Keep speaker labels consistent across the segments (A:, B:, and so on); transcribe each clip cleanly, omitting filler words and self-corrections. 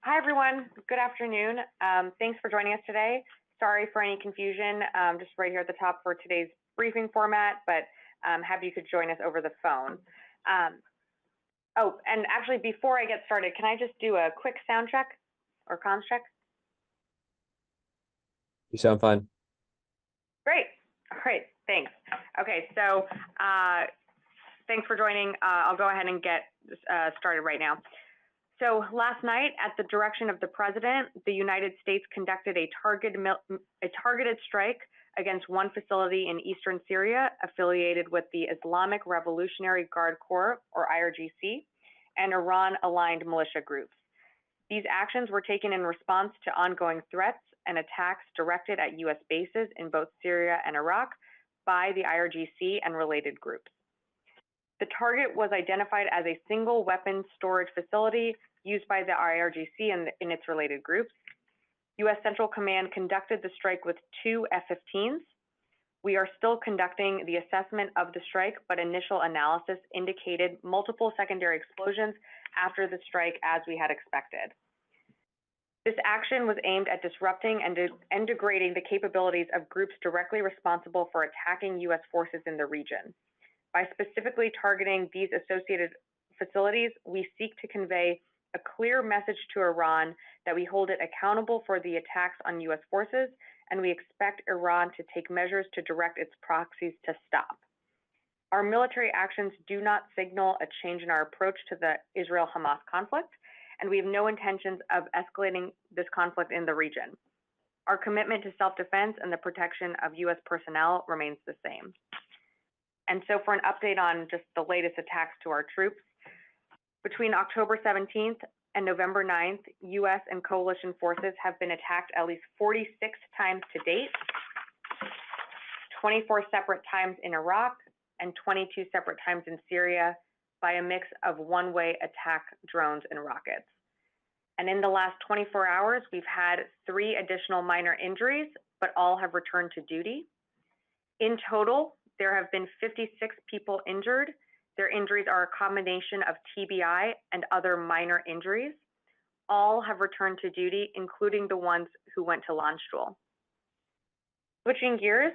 A: Hi, everyone. Good afternoon. Thanks for joining us today. Sorry for any confusion, just right here at the top for today's briefing format, but happy you could join us over the phone. And actually, before I get started, can I just do a quick sound check or comms check?
B: You sound fine.
A: Great. All right. Thanks. Okay. So thanks for joining. I'll go ahead and get started right now. So last night, at the direction of the president, the United States conducted a targeted strike against one facility in eastern Syria affiliated with the Islamic Revolutionary Guard Corps, or IRGC, and Iran-aligned militia groups. These actions were taken in response to ongoing threats and attacks directed at U.S. bases in both Syria and Iraq by the IRGC and related groups. The target was identified as a single weapons storage facility used by the IRGC and in its related groups. U.S. Central Command conducted the strike with 2 F-15s. We are still conducting the assessment of the strike, but initial analysis indicated multiple secondary explosions after the strike, as we had expected. This action was aimed at disrupting and degrading the capabilities of groups directly responsible for attacking U.S. forces in the region. By specifically targeting these associated facilities, we seek to convey a clear message to Iran that we hold it accountable for the attacks on U.S. forces, and we expect Iran to take measures to direct its proxies to stop. Our military actions do not signal a change in our approach to the Israel-Hamas conflict, and we have no intentions of escalating this conflict in the region. Our commitment to self-defense and the protection of U.S. personnel remains the same. And so for an update on just the latest attacks to our troops, between October 17th and November 9th, U.S. and coalition forces have been attacked at least 46 times to date, 24 separate times in Iraq, and 22 separate times in Syria by a mix of one-way attack drones and rockets. And in the last 24 hours, we've had 3 additional minor injuries, but all have returned to duty. In total, there have been 56 people injured. Their injuries are a combination of TBI and other minor injuries. All have returned to duty, including the ones who went to launch school. Switching gears,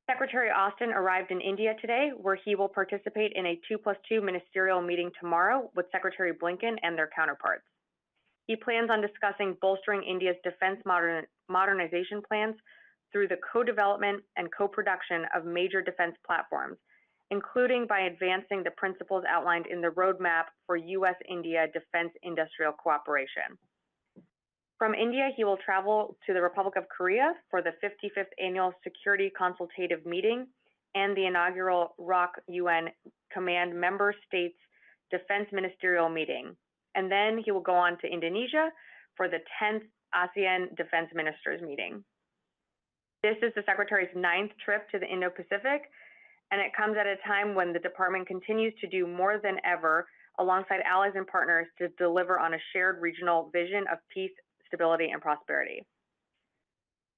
A: Secretary Austin arrived in India today, where he will participate in a 2+2 ministerial meeting tomorrow with Secretary Blinken and their counterparts. He plans on discussing bolstering India's defense modernization plans through the co-development and co-production of major defense platforms, including by advancing the principles outlined in the roadmap for U.S.-India defense industrial cooperation. From India, he will travel to the Republic of Korea for the 55th Annual Security Consultative Meeting and the inaugural ROC UN Command Member States Defense Ministerial Meeting. And then he will go on to Indonesia for the 10th ASEAN Defense Ministers Meeting. This is the Secretary's 9th trip to the Indo-Pacific, and it comes at a time when the department continues to do more than ever alongside allies and partners to deliver on a shared regional vision of peace, stability, and prosperity.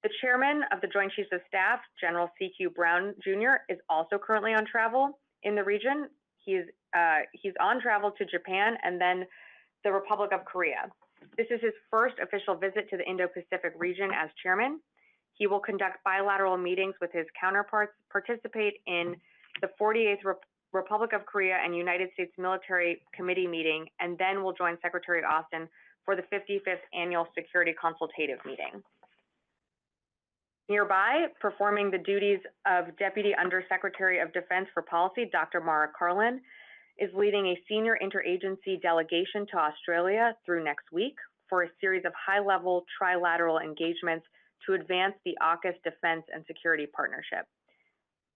A: The chairman of the Joint Chiefs of Staff, General C.Q. Brown Jr., is also currently on travel in the region. He's on travel to Japan and then the Republic of Korea. This is his first official visit to the Indo-Pacific region as chairman. He will conduct bilateral meetings with his counterparts, participate in the 48th Republic of Korea and United States Military Committee meeting, and then will join Secretary Austin for the 55th Annual Security Consultative Meeting. Nearby, performing the duties of Deputy Undersecretary of Defense for Policy, Dr. Mara Karlin, is leading a senior interagency delegation to Australia through next week for a series of high-level trilateral engagements to advance the AUKUS Defense and Security Partnership.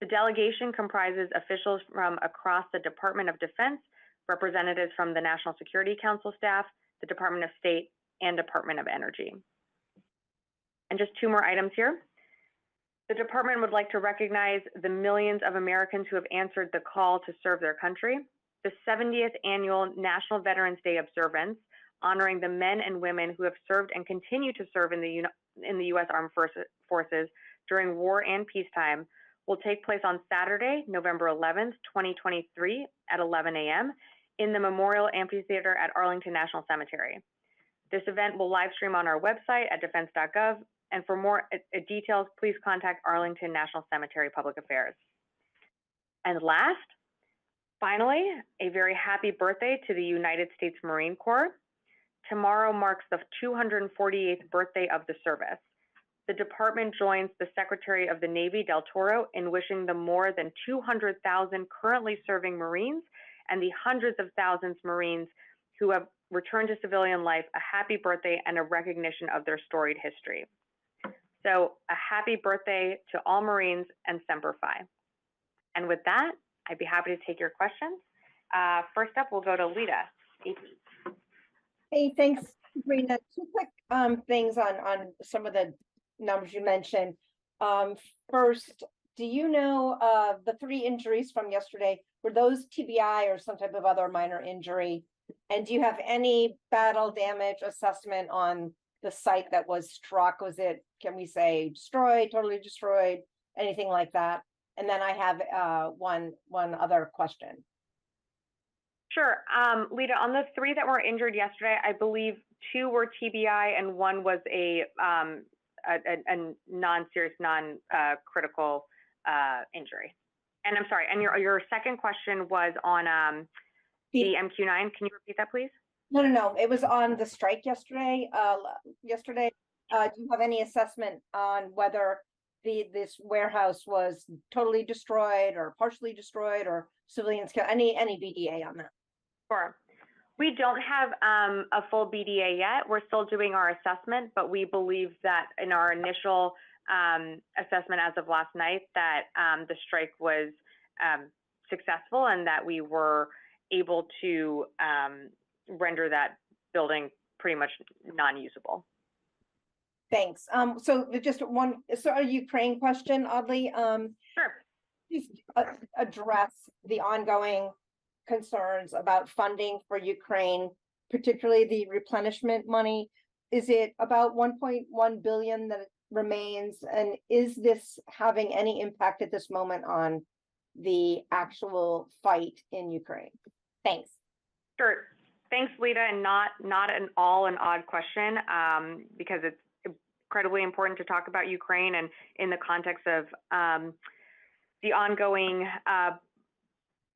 A: The delegation comprises officials from across the Department of Defense, representatives from the National Security Council staff, the Department of State, and Department of Energy. And just 2 more items here. The department would like to recognize the millions of Americans who have answered the call to serve their country. The 70th Annual National Veterans Day observance, honoring the men and women who have served and continue to serve in the U.S. Armed Forces during war and peacetime, will take place on Saturday, November 11th, 2023 at 11 a.m. in the Memorial Amphitheater at Arlington National Cemetery. This event will live stream on our website at defense.gov, and for more details, please contact Arlington National Cemetery Public Affairs. And last, finally, a very happy birthday to the United States Marine Corps. Tomorrow marks the 248th birthday of the service. The department joins the Secretary of the Navy, Del Toro, in wishing the more than 200,000 currently serving Marines and the hundreds of thousands Marines who have returned to civilian life a happy birthday and a recognition of their storied history. So a happy birthday to all Marines and Semper Fi. And with that, I'd be happy to take your questions. First up, we'll go to Lita.
B: Hey, thanks, Sabrina. Two quick things on some of the numbers you mentioned. First, do you know the 3 injuries from yesterday, were those TBI or some type of other minor injury? And do you have any battle damage assessment on the site that was struck? Was it, can we say, destroyed, totally destroyed, anything like that? And then I have one other question.
A: Sure. Lita, on the 3 that were injured yesterday, I believe 2 were TBI and 1 was a non-serious, non-critical injury. And I'm sorry, and your second question was on the MQ-9. Can you repeat that, please?
B: No. It was on the strike yesterday. Do you have any assessment on whether this warehouse was totally destroyed or partially destroyed or civilians killed? Any BDA on that?
A: Sure. We don't have a full BDA yet. We're still doing our assessment, but we believe that in our initial assessment as of last night that the strike was successful and that we were able to render that building pretty much non-usable.
B: Thanks. So just one, so a Ukraine question, oddly.
A: Sure.
B: Just address the ongoing concerns about funding for Ukraine, particularly the replenishment money. Is it about 1.1 billion that remains? And is this having any impact at this moment on the actual fight in Ukraine? Thanks.
A: Sure. Thanks, Lita, and not an odd question, because it's incredibly important to talk about Ukraine and in the context of the ongoing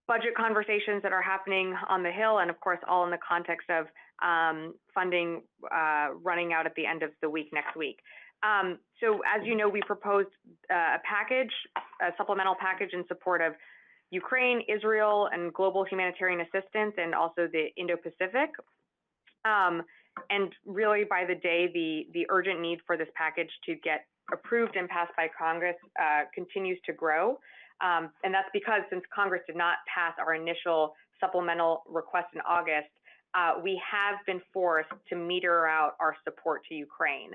A: budget conversations that are happening on the Hill, and of course, all in the context of funding running out at the end of the week next week. So as you know, we proposed a supplemental package in support of Ukraine, Israel, and global humanitarian assistance, and also the Indo-Pacific. And really, by the day, the urgent need for this package to get approved and passed by Congress continues to grow. And that's because since Congress did not pass our initial supplemental request in August, we have been forced to meter out our support to Ukraine.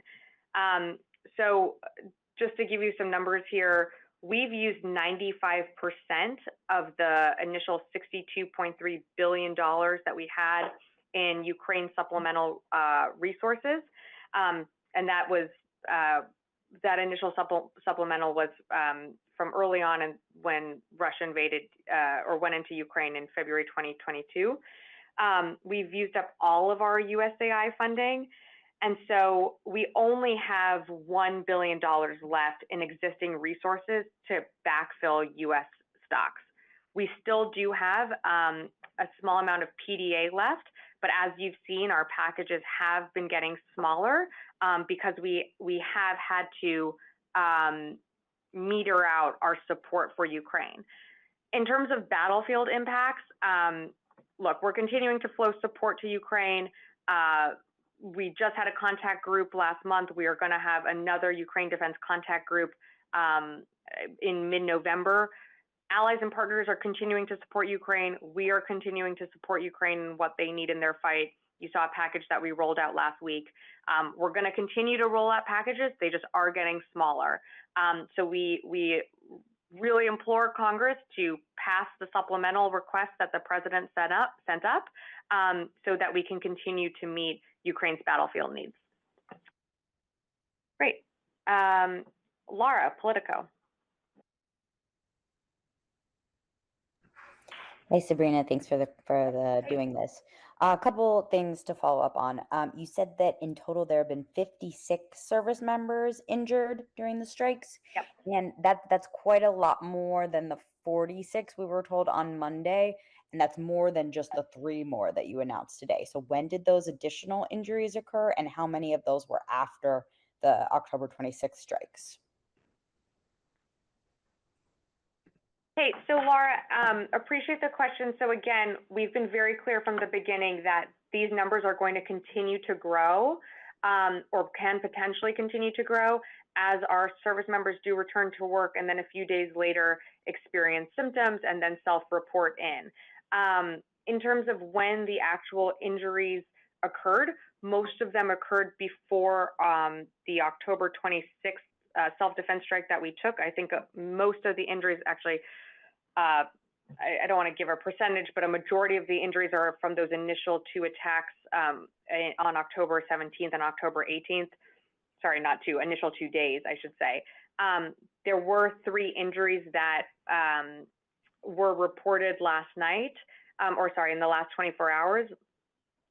A: So just to give you some numbers here, we've used 95% of the initial $62.3 billion that we had in Ukraine supplemental resources. And that was, that initial supplemental was from early on and when Russia invaded or went into Ukraine in February 2022. We've used up all of our USAI funding. And so we only have $1 billion left in existing resources to backfill US stocks. We still do have a small amount of PDA left, but as you've seen, our packages have been getting smaller because we have had to meter out our support for Ukraine. In terms of battlefield impacts, look, we're continuing to flow support to Ukraine. We just had a contact group last month. We are going to have another Ukraine Defense Contact Group in mid-November. Allies and partners are continuing to support Ukraine. We are continuing to support Ukraine in what they need in their fight. You saw a package that we rolled out last week. We're going to continue to roll out packages. They just are getting smaller. So we really implore Congress to pass the supplemental request that the president sent up so that we can continue to meet Ukraine's battlefield needs. Great. Laura, Politico.
C: Hey Sabrina, thanks for the doing this. A couple things to follow up on. You said that in total there have been 56 service members injured during the strikes,
A: Yep.
C: and that's quite a lot more than the 46 we were told on Monday, and that's more than just the three more that you announced today. So when did those additional injuries occur, and how many of those were after the October 26th strikes?
A: Hey, so Laura, appreciate the question. So again, we've been very clear from the beginning that these numbers are going to continue to grow, or can potentially continue to grow as our service members do return to work and then a few days later experience symptoms and then self-report in. In terms of when the actual injuries occurred, most of them occurred before the October 26th self-defense strike that we took. I think most of the injuries actually, I don't want to give a percentage, but a majority of the injuries are from those initial two attacks on October 17th and October 18th. Sorry, not two, initial 2 days, I should say. There were 3 injuries that were reported last night, in the last 24 hours.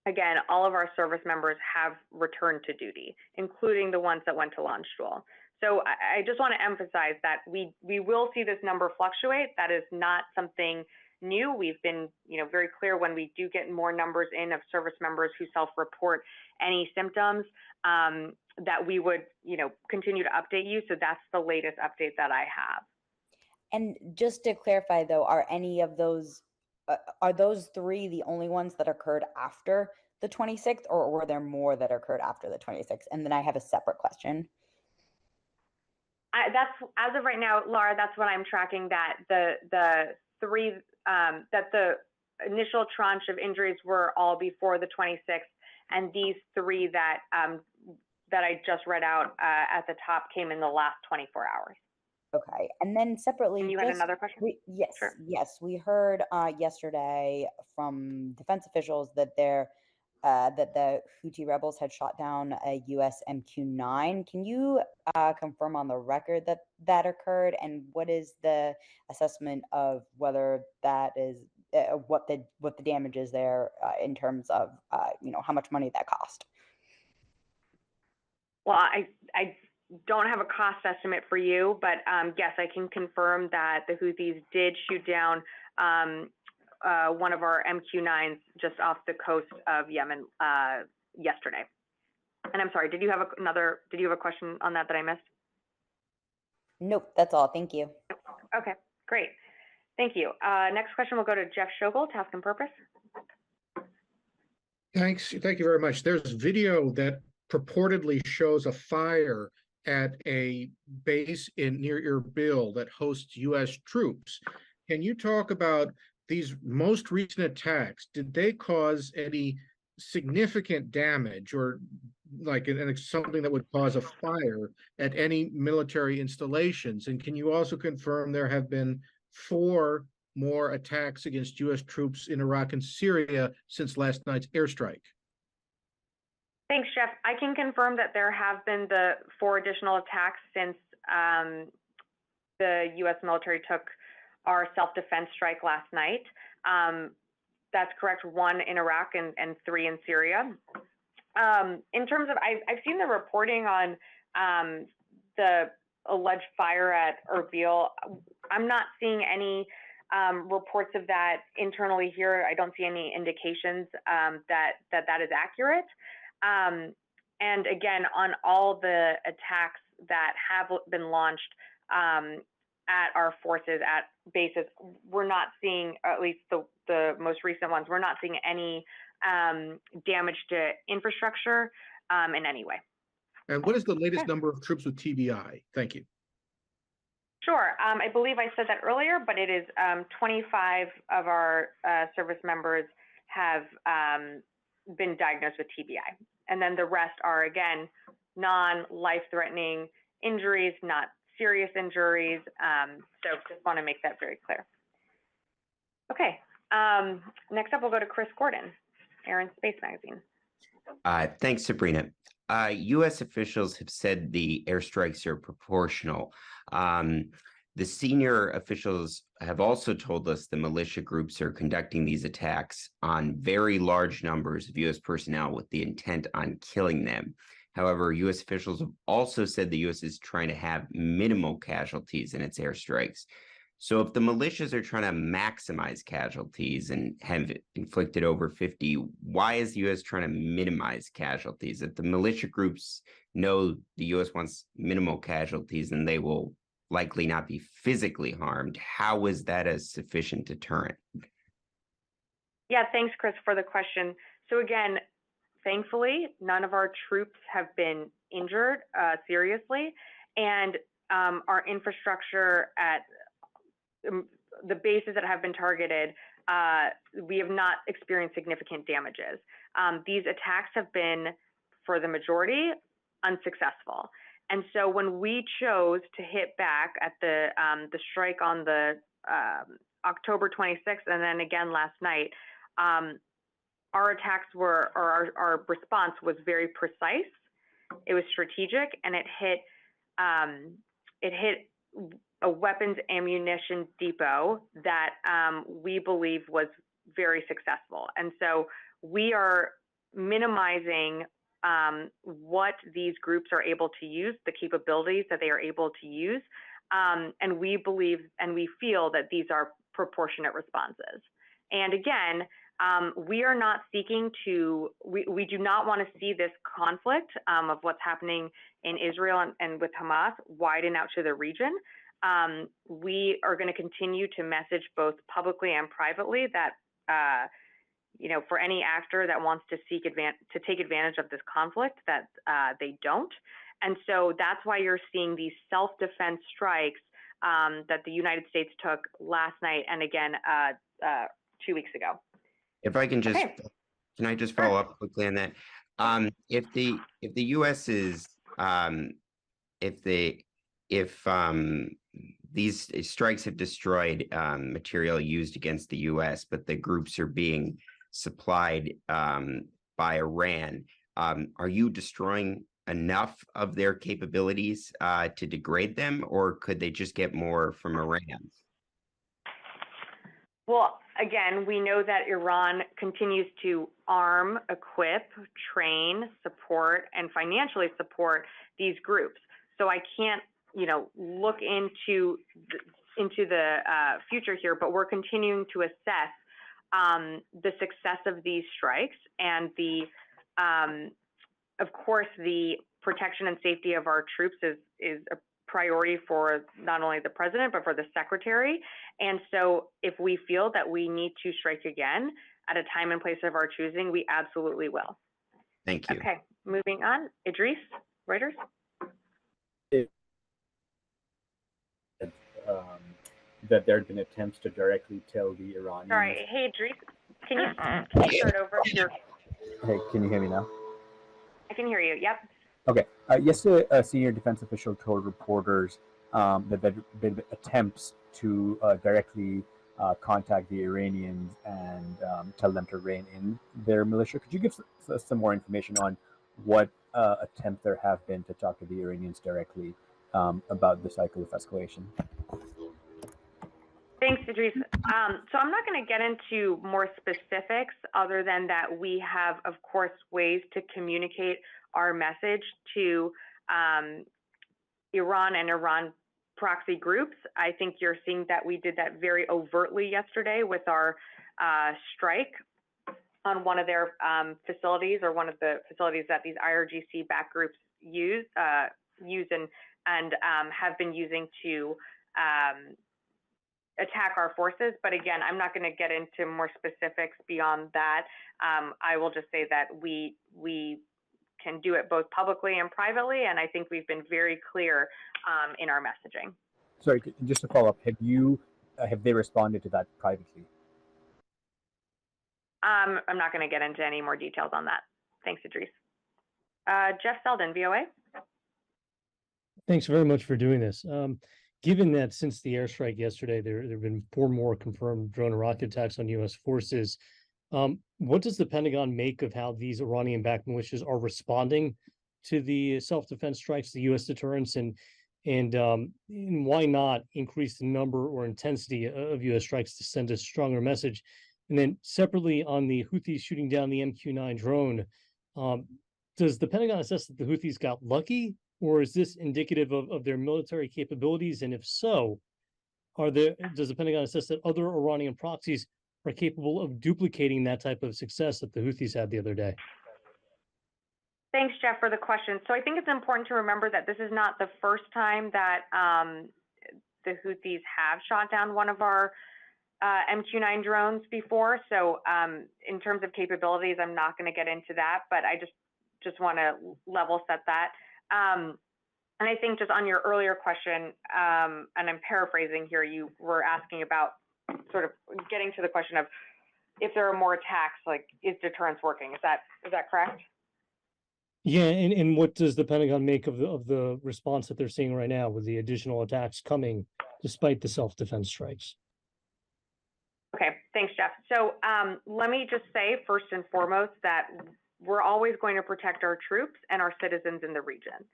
A: Again, all of our service members have returned to duty, including the ones that went to launch duel. So I just want to emphasize that we will see this number fluctuate. That is not something new. We've been, very clear when we do get more numbers in of service members who self-report any symptoms, that we would, continue to update you. So that's the latest update that I have.
C: And just to clarify, though, are any of those, are those 3 the only ones that occurred after the 26th, or were there more that occurred after the 26th? And then I have a separate question.
A: That's, as of right now, Laura, that's what I'm tracking, that the 3, that the initial tranche of injuries were all before the 26th, and these 3 that I just read out at the top came in the last 24 hours.
C: Okay, and then separately,
A: And you had another question?
C: Yes,
A: Sure.
C: yes, we heard yesterday from defense officials that that the Houthi rebels had shot down a U.S. MQ-9. Can you confirm on the record that that occurred, and what is the assessment of whether that is what the damage is there in terms of how much money that cost?
A: Well, I don't have a cost estimate for you, but yes, I can confirm that the Houthis did shoot down one of our MQ-9s just off the coast of Yemen yesterday. And I'm sorry, did you have a question on that I missed?
C: Nope, that's all. Thank you.
A: Okay, great. Thank you. Next question will go to Jeff Schogel, Task and Purpose.
D: Thanks. Thank you very much. There's video that purportedly shows a fire at a base near Erbil that hosts U.S. troops. Can you talk about these most recent attacks? Did they cause any significant damage, or like something that would cause a fire at any military installations? And can you also confirm there have been 4 more attacks against U.S. troops in Iraq and Syria since last night's airstrike?
A: Thanks, Jeff. I can confirm that there have been the 4 additional attacks since the U.S. military took our self-defense strike last night. That's correct, 1 in Iraq and 3 in Syria. In terms of, I've seen the reporting on the alleged fire at Erbil. I'm not seeing any reports of that internally here. I don't see any indications that is accurate. And again, on all the attacks that have been launched at our forces, at bases, we're not seeing, at least the most recent ones, we're not seeing any damage to infrastructure in any way.
D: And what is the latest number of troops with TBI? Thank you.
A: Sure. I believe I said that earlier, but it is 25 of our service members have been diagnosed with TBI. And then the rest are, again, non-life-threatening injuries, not serious injuries. So just want to make that very clear. Okay. Next up, we'll go to Chris Gordon, Air and Space Magazine.
E: Thanks, Sabrina. U.S. officials have said the airstrikes are proportional. The senior officials have also told us the militia groups are conducting these attacks on very large numbers of U.S. personnel with the intent on killing them. However, U.S. officials have also said the U.S. is trying to have minimal casualties in its airstrikes. So if the militias are trying to maximize casualties and have inflicted over 50, why is the U.S. trying to minimize casualties? If the militia groups know the U.S. wants minimal casualties and they will likely not be physically harmed, how is that a sufficient deterrent?
A: Yeah, thanks, Chris, for the question. So again, thankfully, none of our troops have been injured seriously, and our infrastructure at the bases that have been targeted, we have not experienced significant damages. These attacks have been, for the majority, unsuccessful. And so when we chose to hit back at the strike on the October 26th and then again last night, our attacks were, or our response was very precise. It was strategic, and it hit a weapons ammunition depot that we believe was very successful. And so we are minimizing what these groups are able to use, the capabilities that they are able to use. And we believe and we feel that these are proportionate responses. And again, we are not seeking to, we do not want to see this conflict of what's happening in Israel and with Hamas widen out to the region. We are going to continue to message both publicly and privately that, for any actor that wants to take advantage of this conflict, that they don't. And so that's why you're seeing these self-defense strikes that the United States took last night and again 2 weeks ago.
E: If I can just,
A: Okay.
E: Can I just follow up quickly on that? If the U.S. is, if these strikes have destroyed material used against the U.S., but the groups are being supplied by Iran, are you destroying enough of their capabilities to degrade them, or could they just get more from Iran?
A: Well, again, we know that Iran continues to arm, equip, train, support, and financially support these groups. So I can't, look into the future here, but we're continuing to assess the success of these strikes and of course, the protection and safety of our troops is a priority for not only the president, but for the secretary. And so if we feel that we need to strike again at a time and place of our choosing, we absolutely will.
E: Thank you.
A: Okay, moving on. Idris, Reuters.
F: That there have been attempts to directly tell the Iranians.
A: Sorry, hey Idris, can you start over?
F: Hey, can you hear me now?
A: I can hear you. Yep.
F: Okay. Yesterday, a senior defense official told reporters that there had been attempts to directly contact the Iranians and tell them to rein in their militia. Could you give us some more information on what attempts there have been to talk to the Iranians directly about the cycle of escalation?
A: Thanks, Idris. So I'm not going to get into more specifics other than that we have, of course, ways to communicate our message to Iran and Iran proxy groups. I think you're seeing that we did that very overtly yesterday with our strike on one of their facilities, or one of the facilities that these IRGC back groups use and have been using to attack our forces. But again, I'm not going to get into more specifics beyond that. I will just say that we can do it both publicly and privately, and I think we've been very clear in our messaging.
F: Sorry, just to follow up, have they responded to that privately?
A: I'm not going to get into any more details on that. Thanks, Idris. Jeff Selden, VOA.
G: Thanks very much for doing this. Given that since the airstrike yesterday, there have been 4 more confirmed drone and rocket attacks on U.S. forces, what does the Pentagon make of how these Iranian-backed militias are responding to the self-defense strikes, the U.S. deterrence, and And why not increase the number or intensity of U.S. strikes to send a stronger message? And then separately on the Houthis shooting down the MQ-9 drone, does the Pentagon assess that the Houthis got lucky, or is this indicative of their military capabilities? And if so, does the Pentagon assess that other Iranian proxies are capable of duplicating that type of success that the Houthis had the other day?
A: Thanks, Jeff, for the question. So I think it's important to remember that this is not the first time that the Houthis have shot down one of our MQ-9 drones before. So in terms of capabilities, I'm not going to get into that, but I just want to level set that. And I think just on your earlier question, and I'm paraphrasing here, you were asking about sort of getting to the question of if there are more attacks, like is deterrence working? Is that correct?
G: Yeah, and what does the Pentagon make of the response that they're seeing right now with the additional attacks coming despite the self-defense strikes?
A: Okay, thanks, Jeff. So let me just say first and foremost that we're always going to protect our troops and our citizens in the region.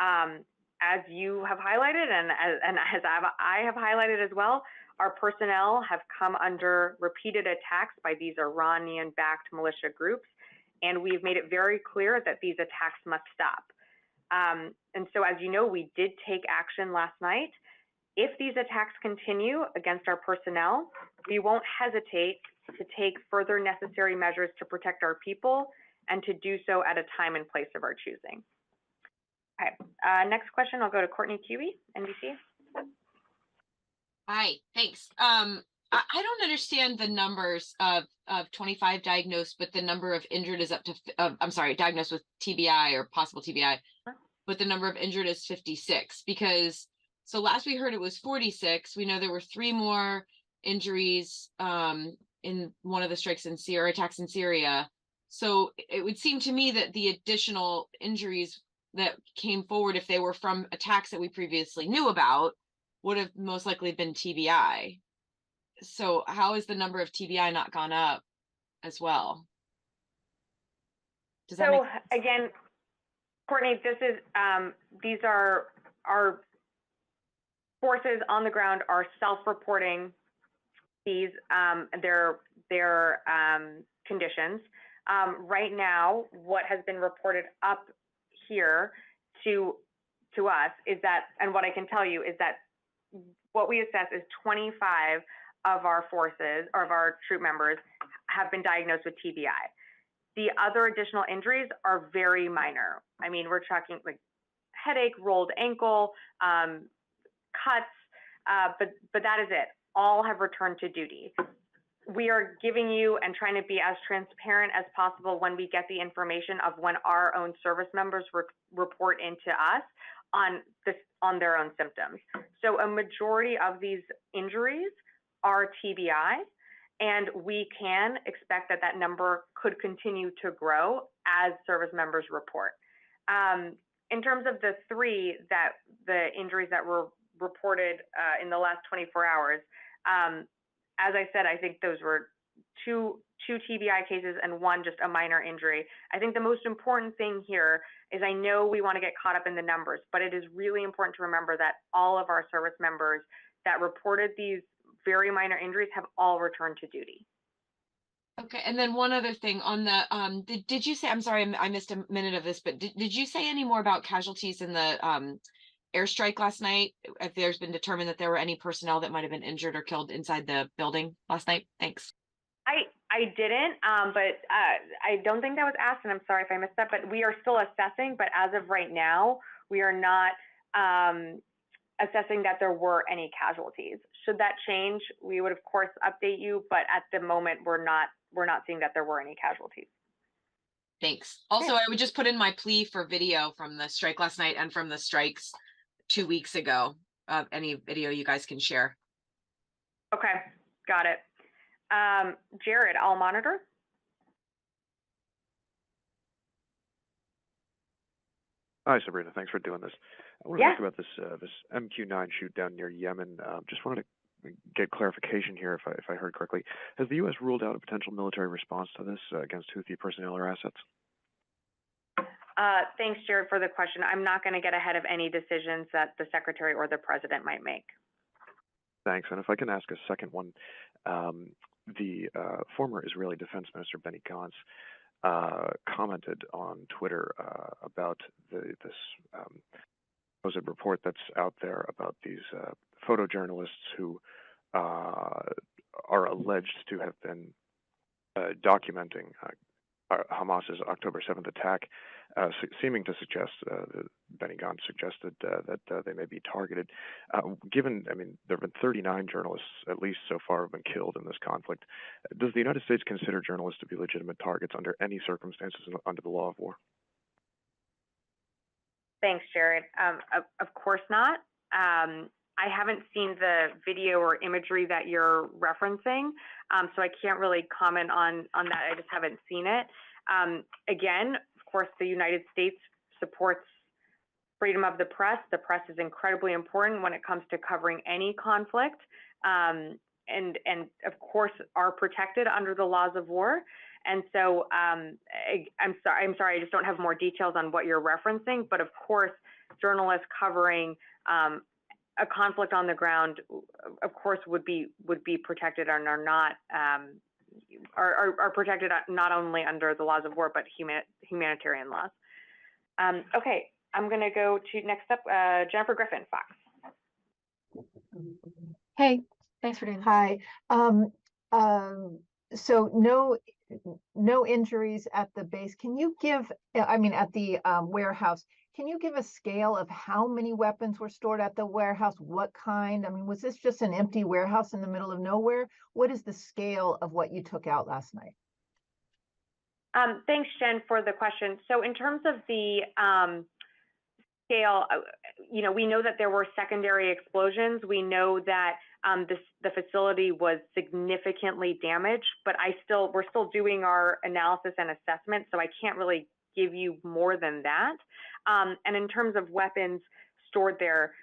A: As you have highlighted and as I have highlighted as well, our personnel have come under repeated attacks by these Iranian-backed militia groups, and we've made it very clear that these attacks must stop. And so, as you know, we did take action last night. If these attacks continue against our personnel, we won't hesitate to take further necessary measures to protect our people and to do so at a time and place of our choosing. Okay, next question, I'll go to Courtney Huey, NBC.
H: Hi, thanks. I don't understand the numbers of 25 diagnosed, but the number of injured is up to, I'm sorry, diagnosed with TBI or possible TBI, but the number of injured is 56 because, so last we heard it was 46. We know there were 3 more injuries in one of the strikes in Syria, attacks in Syria. So it would seem to me that the additional injuries that came forward, if they were from attacks that we previously knew about, would have most likely been TBI. So how is the number of TBI not gone up as well? Does that make sense?
A: Again, Courtney, this is these are our forces on the ground are self-reporting these their conditions. Right now, what has been reported up here to us is that, and what I can tell you is that what we assess is 25 of our forces or of our troop members have been diagnosed with TBI. The other additional injuries are very minor. I mean, we're talking like headache, rolled ankle, cuts, but that is it. All have returned to duty. We are giving you and trying to be as transparent as possible when we get the information of when our own service members report into us on their own symptoms. So a majority of these injuries are TBI, and we can expect that that number could continue to grow as service members report. In terms of the injuries that were reported in the last 24 hours, as I said, I think those were two TBI cases and one just a minor injury. I think the most important thing here is I know we want to get caught up in the numbers, but it is really important to remember that all of our service members that reported these very minor injuries have all returned to duty.
H: Okay, and then one other thing on the, did you say, I'm sorry, I missed a minute of this, but did you say any more about casualties in the airstrike last night? If there's been determined that there were any personnel that might have been injured or killed inside the building last night? Thanks.
A: I didn't, but I don't think that was asked, and I'm sorry if I missed that, but we are still assessing, but as of right now, we are not assessing that there were any casualties. Should that change, we would of course update you, but at the moment, we're not seeing that there were any casualties.
H: Thanks. Also, I would just put in my plea for video from the strike last night and from the strikes 2 weeks ago, of any video you guys can share.
A: Okay, got it. Jared, I'll monitor.
I: Hi, Sabrina. Thanks for doing this. I want to ask about this MQ-9 shoot down near Yemen. Just wanted to get clarification here, if I heard correctly. Has the U.S. ruled out a potential military response to this against Houthi personnel or assets?
A: Thanks, Jared, for the question. I'm not going to get ahead of any decisions that the secretary or the president might make.
I: Thanks. And if I can ask a second one, the former Israeli Defense Minister Benny Gantz commented on Twitter about this supposed report that's out there about these photojournalists who are alleged to have been documenting Hamas's October 7th attack, seeming to suggest that Benny Gantz suggested that they may be targeted. Given, I mean, there have been 39 journalists, at least so far, have been killed in this conflict. Does the United States consider journalists to be legitimate targets under any circumstances under the law of war?
A: Thanks, Jared. Of course not. I haven't seen the video or imagery that you're referencing, so I can't really comment on that. I just haven't seen it. Again, of course, the United States supports freedom of the press. The press is incredibly important when it comes to covering any conflict, and of course are protected under the laws of war. And so I'm sorry, I just don't have more details on what you're referencing. But of course, journalists covering a conflict on the ground, of course, would be protected and are not are protected not only under the laws of war but humanitarian laws. Okay, I'm going to go to next up, Jennifer Griffin, Fox.
J: Hey, thanks for doing. Hi. So no injuries at the base. Can you give? I mean, at the warehouse. Can you give a scale of how many weapons were stored at the warehouse? What kind? I mean, was this just an empty warehouse in the middle of nowhere? What is the scale of what you took out last night?
A: Thanks, Jen, for the question. So in terms of the scale, we know that there were secondary explosions. We know that the facility was significantly damaged, but we're still doing our analysis and assessment, so I can't really give you more than that. And in terms of weapons stored there,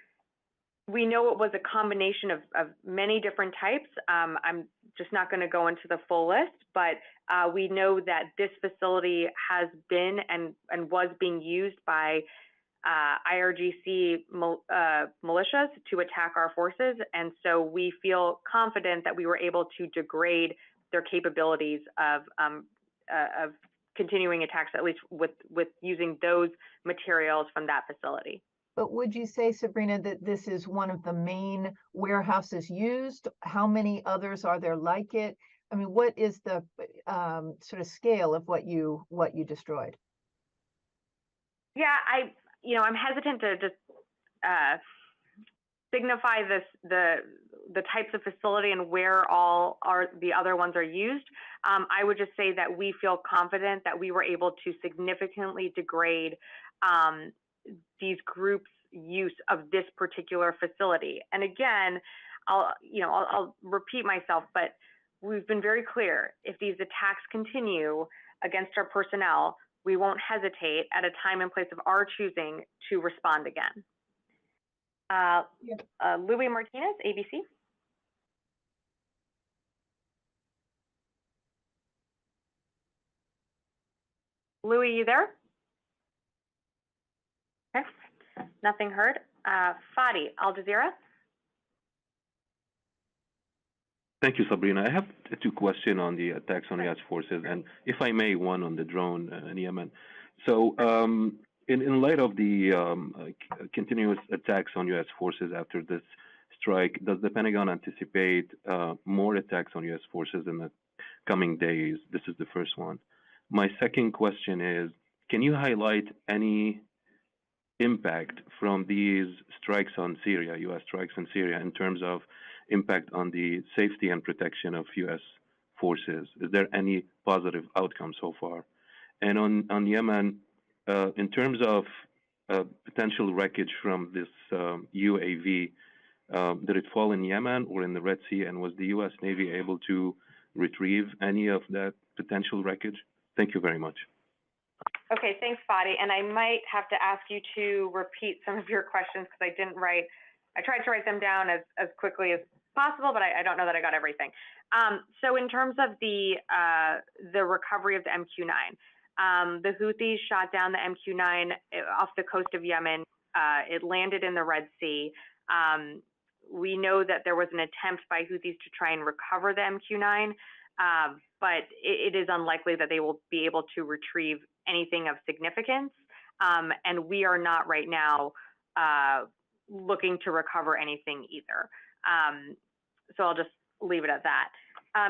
A: we know it was a combination of many different types. I'm just not going to go into the full list, but we know that this facility has been and was being used by IRGC militias to attack our forces. And so we feel confident that we were able to degrade their capabilities of continuing attacks, at least with using those materials from that facility.
J: But would you say, Sabrina, that this is one of the main warehouses used? How many others are there like it? I mean, what is the sort of scale of what you destroyed?
A: Yeah, I'm hesitant to just signify the types of facility and where all the other ones are used. I would just say that we feel confident that we were able to significantly degrade these groups' use of this particular facility. And again, I'll repeat myself, but we've been very clear. If these attacks continue against our personnel, we won't hesitate at a time and place of our choosing to respond again. Louis Martinez, ABC. Louis, you there? Okay, nothing heard. Fadi, Al Jazeera.
K: Thank you, Sabrina. I have two questions on the attacks on U.S. forces, and if I may, one on the drone in Yemen. So, in light of the continuous attacks on U.S. forces after this strike, does the Pentagon anticipate more attacks on U.S. forces in the coming days? This is the first one. My second question is, can you highlight any impact from these strikes on Syria, U.S. strikes in Syria, in terms of impact on the safety and protection of U.S. forces? Is there any positive outcome so far? And on Yemen, in terms of potential wreckage from this UAV, did it fall in Yemen or in the Red Sea? And was the U.S. Navy able to retrieve any of that potential wreckage? Thank you very much.
A: Okay, thanks, Fadi. And I might have to ask you to repeat some of your questions because I tried to write them down as quickly as possible, but I don't know that I got everything. So in terms of the recovery of the MQ-9, The Houthis shot down the MQ-9 off the coast of Yemen. It landed in the Red Sea. We know that there was an attempt by Houthis to try and recover the MQ-9, but it is unlikely that they will be able to retrieve anything of significance. And we are not right now looking to recover anything either. So I'll just leave it at that.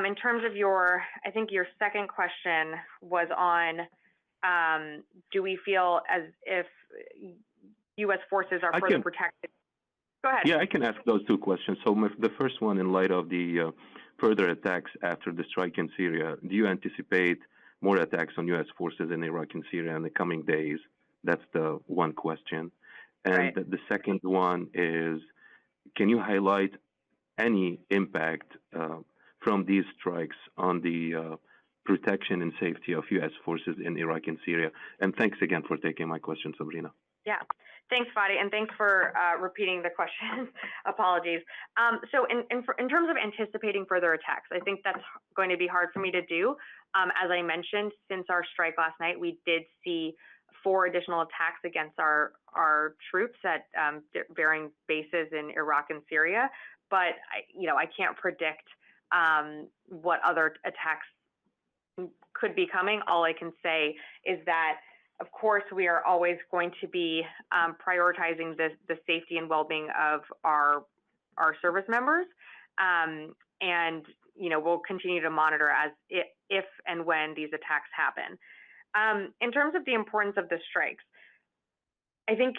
A: In terms of I think your second question was on, do we feel as if U.S. forces are further protected? Go ahead.
K: Yeah, I can ask those two questions. So the first one, in light of the further attacks after the strike in Syria, do you anticipate more attacks on U.S. forces in Iraq and Syria in the coming days? That's the one question. And
A: right.
K: The second one is, can you highlight any impact from these strikes on the protection and safety of U.S. forces in Iraq and Syria? And thanks again for taking my question, Sabrina.
A: Yeah, thanks, Fadi, and thanks for repeating the question. Apologies. So in terms of anticipating further attacks, I think that's going to be hard for me to do. As I mentioned, since our strike last night, we did see 4 additional attacks against our troops at varying bases in Iraq and Syria. But I can't predict what other attacks could be coming. All I can say is that, of course, we are always going to be prioritizing the safety and well-being of our service members, and we'll continue to monitor if and when these attacks happen. In terms of the importance of the strikes, I think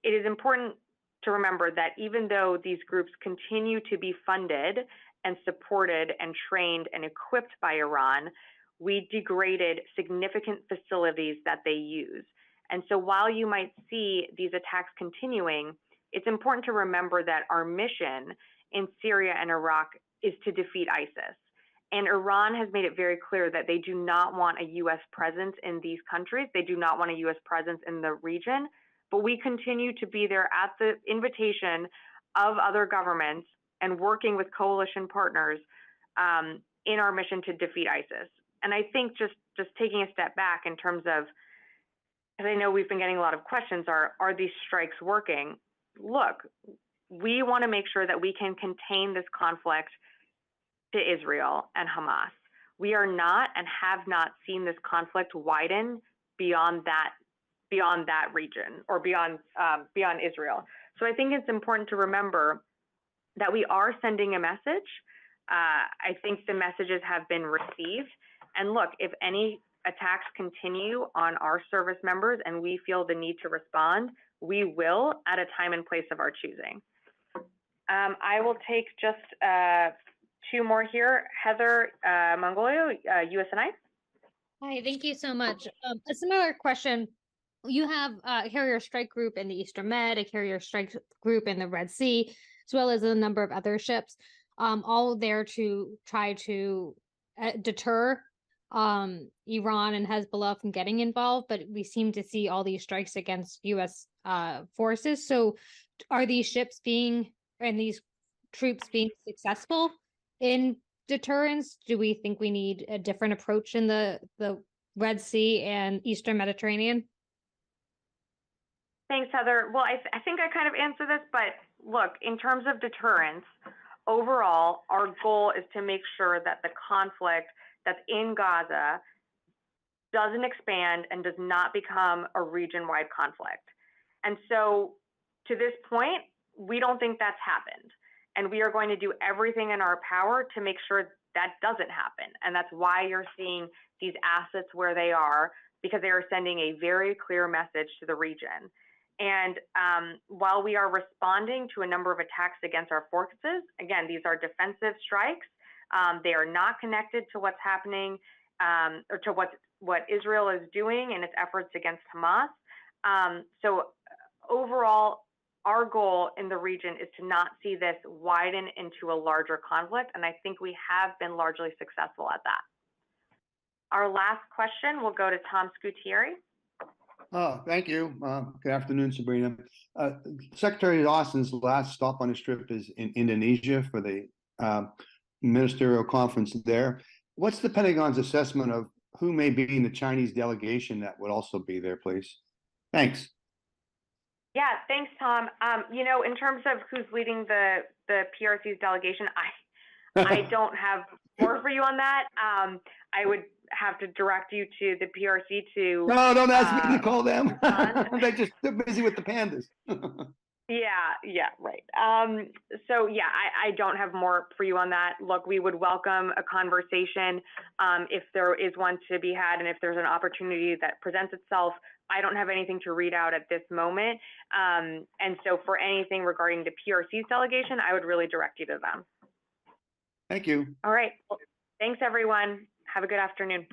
A: it is important to remember that even though these groups continue to be funded and supported and trained and equipped by Iran, we degraded significant facilities that they use. And so while you might see these attacks continuing, it's important to remember that our mission in Syria and Iraq is to defeat ISIS. And Iran has made it very clear that they do not want a U.S. presence in these countries. They do not want a U.S. presence in the region. But we continue to be there at the invitation of other governments and working with coalition partners in our mission to defeat ISIS. And I think just taking a step back in terms of, because I know we've been getting a lot of questions, are these strikes working? Look, we want to make sure that we can contain this conflict to Israel and Hamas. We are not and have not seen this conflict widen beyond that region or beyond Israel. So I think it's important to remember that we are sending a message. I think the messages have been received. And look, if any attacks continue on our service members and we feel the need to respond, we will at a time and place of our choosing. I will take just 2 more here. Heather Mongolio, USNI.
L: Hi, thank you so much. A similar question. You have a carrier strike group in the Eastern Med, a carrier strike group in the Red Sea, as well as a number of other ships, all there to try to deter Iran and Hezbollah from getting involved. But we seem to see all these strikes against U.S. Forces. So are these ships and these troops being successful in deterrence? Do we think we need a different approach in the Red Sea and Eastern Mediterranean?
A: Thanks, Heather. Well, I think I kind of answered this, but look, in terms of deterrence, overall, our goal is to make sure that the conflict that's in Gaza doesn't expand and does not become a region-wide conflict. And so to this point, we don't think that's happened. And we are going to do everything in our power to make sure that doesn't happen. And that's why you're seeing these assets where they are, because they are sending a very clear message to the region. And while we are responding to a number of attacks against our forces, again, these are defensive strikes. They are not connected to what's happening or to what Israel is doing in its efforts against Hamas. So overall, our goal in the region is to not see this widen into a larger conflict, and I think we have been largely successful at that. Our last question will go to Tom Scutieri.
M: Oh, thank you. Good afternoon, Sabrina. Secretary Austin's last stop on his trip is in Indonesia for the ministerial conference there. What's the Pentagon's assessment of who may be in the Chinese delegation that would also be there, please? Thanks.
A: Yeah, thanks, Tom. You know, in terms of who's leading the PRC's delegation, I don't have more for you on that. I would have to direct you to the PRC to.
M: No, don't ask me to call them. They're busy with the pandas.
A: Yeah, right. So yeah, I don't have more for you on that. Look, we would welcome a conversation if there is one to be had, and if there's an opportunity that presents itself. I don't have anything to read out at this moment. And so for anything regarding the PRC's delegation, I would really direct you to them.
M: Thank you.
A: All right. Well, thanks, everyone. Have a good afternoon.